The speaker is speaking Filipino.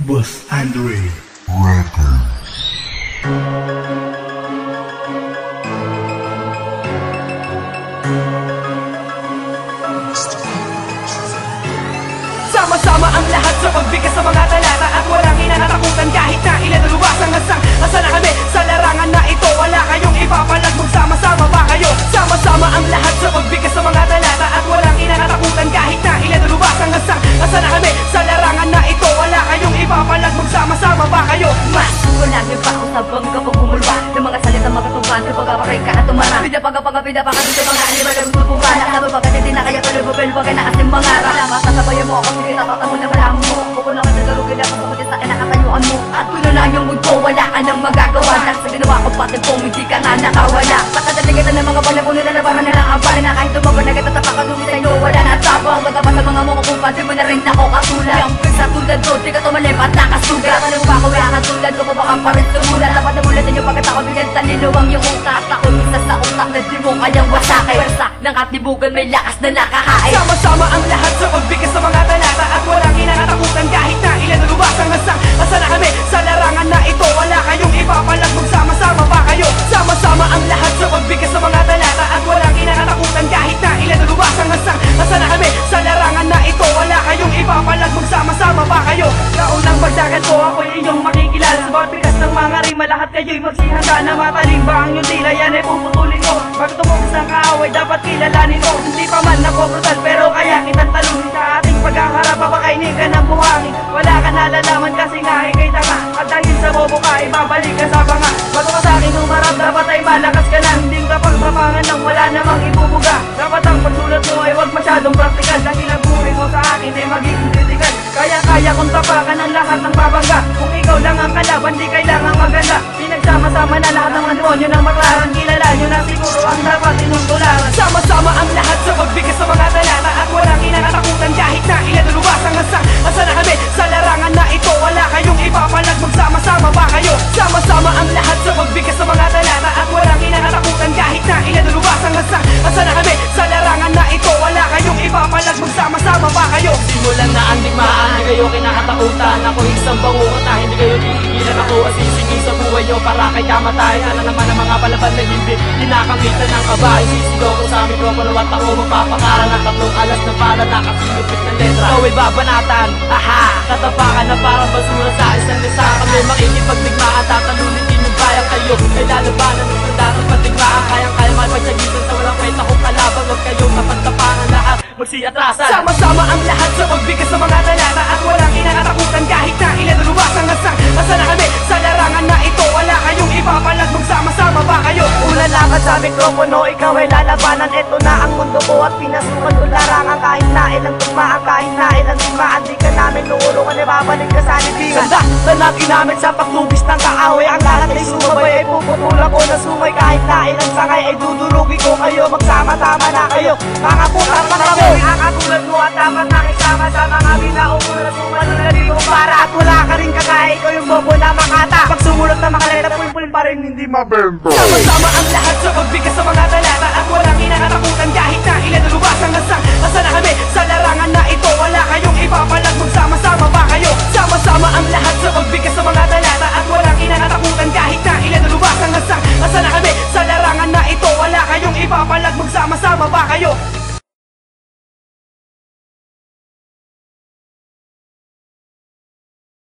Boss Andre Records. Sama-sama ang lahat sa pagbigkas sa mga talata at walang inanatakutan kahit na ilan na luwas ang hasang. Asa na kami sa larangan na ito, wala kayong ipapalag, magsama-sama ba kayo? Sama-sama ang lahat sa pagbigkas sa mga talata at walang inanatakutan kahit na ilan na luwas ang hasang. Asa na kami sa larangan na ito, wala kayong ipapalag, magsama-sama ba kayo? Masuro lagi pa ako sa bangka pag bumulba ng mga salita magatuban sa pagkaparay ka at tumara. Pida pagkapagapida pagkatid sa mga animal ang tutupana. Sabi pagkatid din na kaya palubabel pagka nakasim mga rama. Sasabayan mo ako, sige tatata mo na malam mo. Bukod lang ang nagdarugin ako pagkatid sa kinakatayuan mo. At puno lang yung mood ko, wala ka nang magagawa. Lang sa ginawa ko pati kung hindi ka na nakawala. Patadaligitan ng mga panapon nila na parang nalang abala na kahit tumaban nagtatatapakan nung sa'yo wala na tabang. Pagkapa sa mga mukha kung pati mo na rin ako katulad. Yung sa tulad ko, di ka tumalim at nakasugat. Tanong ba ako wala katulad ko pa baka parin tumula. Dapat na mulat ninyo pagkat ako bigyan taniluwang yung utak. Ako isa sa utak na di mo kayang wasakay. Persa ng katibugan may lakas na nakahain. Sama-sama ang lahat sa pagbigkas sa mga talata at walang inanatakutan kahit na ilan na luwas ang hasang. Asa na kami sa larangan na ito, wala kayong ipapalag, magsama-sama ba kayo? Sama-sama ang lahat sa pagbigkas sa mga talata at walang inanatakutan kahit na ilan na luwas ang hasang. Asa na kami sa larangan na ito, wala kayong ipapalag, magsama-sama ba kayo? Kaunang bagsakan ko, ako'y inyong makikilala. Sa bawat bigas ng mga rima, lahat kayo'y magsihanda na matalim ba ang iyong tila, yan ay puputulin ko. Bago tumugis ng kaaway, dapat kilalanin mo. Hindi pa man ako brutal, pero kaya kitang talunin. Sa ating paghaharap, papakainin ka ng buhangin. Wala ka nalalaman kasi nga ikay tanga. At dahil sa bobo ka, ibabalik ka sa banga. Bago ka sa akin umarap, dapat ay malakas ka lang. Hindi ka pagpapangan ng wala namang ibubuga. Dapat ang pagsulat mo ay huwag masyadong praktikal. Dahil ang buhay mo sa akin ay magiging kritikal. Kaya kong tapakan ang lahat ng babangga. Kung ikaw lang ang kalaban, di kailangan maganda. Pinagsama-sama na lahat ng demonyo ng maklaran. Kilala nyo na siguro ang dapat inuntularan. Sama-sama ang lahat sa pagbigkas sa mga talata at walang inanatakutan kahit na ilan na luwas ang hasang. Asa na kami sa larangan na ito, wala kayong ipapalag, magsama-sama ba kayo? Sama-sama ang lahat sa pagbigkas sa mga talata at walang inanatakutan kahit na ilan na luwas ang hasang. Asa na kami sa larangan na ito, wala kayong ipapalag, magsama-sama ba kayo? Simulan na ang digmaan, hindi kayo kinakatakutan. Ako isang bangungot na hindi kayo tigilan. Ako asisingin sa buhay nyo para kay kamatayan. Ano naman ang mga palaban na hindi kinakamitan ng kabahay. Sisigaw ko sa mikropono at ako magpapakaran ng tatlong alas na pala nakasilupit ng letra. Ikaw ay babanatan, aha, katapakan na parang basura sa isang lisa. Kami makikipagdigmaan, tatalunin din yung bayan kayo. Ay lalabanan ng mandatot patigmaan. Kayang-kaya makipagsagitan sa walang kwenta kong kalaban. Huwag kayong kapagtapangan lahat, magsiatrasan. Sama-sama ang lahat sa pagbigkas sa mga talata at walang inanatakutan kahit na ilan na luwas ang hasang. Asa na kami sa larangan na ito, wala kayong ipapalag, magsama-sama ba kayo? Una lakad sa mikropono, ikaw ay lalabanan. Ito na ang mundo ko at pinasukan ko larangan. Kahit na ilang tugmaan, kahit na ilang timaan, di ka namin luulungan, ibabalik ka sa libingan. Sanda natin namin sa pagtubis ng kaaway. Ang lahat ay sumabay ay puputulan ko na sumay. Kahit na ilang sangay ay dudurugi ko kayo. Magsama-tama na kayo, mga putang mga kami. Ang katulad mo at dapat nakisama sa mga binaong na sumunod na rin mo para. At wala ka rin kagaya, ikaw yung bobo na makata. Pag sumulot na makaleta, pulpulin pa rin hindi mabento. Sama-sama ang lahat sa pagbigkas sa mga talata at walang inanatakutan kahit na ilan na luwas ang hasang. Asa na kami sa larangan